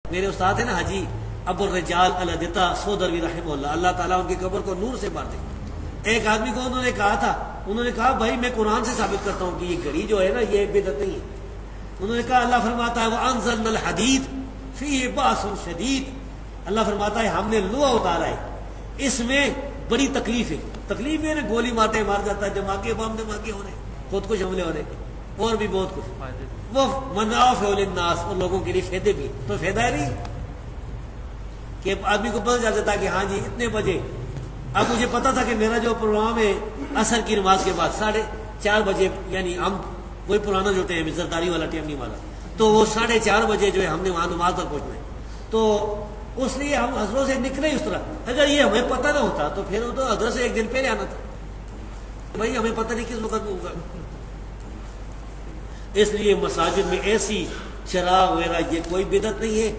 میرے استاد ہیں نا حاجی ابو الرجال الدتا سودروی رحمہ اللہ، اللہ تعالیٰ ان کی قبر کو نور سے بھر دے۔ ایک آدمی کو انہوں نے کہا تھا، انہوں نے کہا بھائی میں قرآن سے ثابت کرتا ہوں کہ یہ گھڑی جو ہے نا یہ بدعت نہیں ہے۔ انہوں نے کہا اللہ فرماتا ہے وَأَنزَلْنَا الْحَدِيدَ فِيهِ بَأْسٌ شَدِيدٌ، اللہ فرماتا ہے ہم نے لوہا اتارا ہے، اس میں بڑی تکلیف ہے۔ تکلیف ہے نا، گولی مارتے مار جاتا ہے، دھماکے بم دھماکے ہو رہے، خود کش حملے ہو رہے اور بھی بہت کچھ۔ وہ منافع للناس، اور لوگوں کے لیے فائدے بھی، تو فائدہ ہے نہیں کہ آدمی کو پتہ چل جاتا ہے کہ ہاں جی اتنے بجے۔ اب مجھے پتا تھا کہ میرا جو پروگرام ہے عصر کی نماز کے بعد 4:30 بجے، یعنی ہم وہی پرانا جو ٹائم ہے زرداری والا ٹائم نہیں والا، تو وہ 4:30 بجے جو ہے ہم نے وہاں نماز پر پہنچنا ہے، تو اس لیے ہم حضروں سے نکلے اس طرح۔ اگر یہ ہمیں پتہ نہ ہوتا تو پھر وہ تو حضرت سے ایک دن پہلے آنا تھا، بھائی ہمیں پتہ نہیں کس وقت میں ہوگا۔ اس لیے مساجد میں ایسی چراغ وغیرہ یہ کوئی بدعت نہیں ہے۔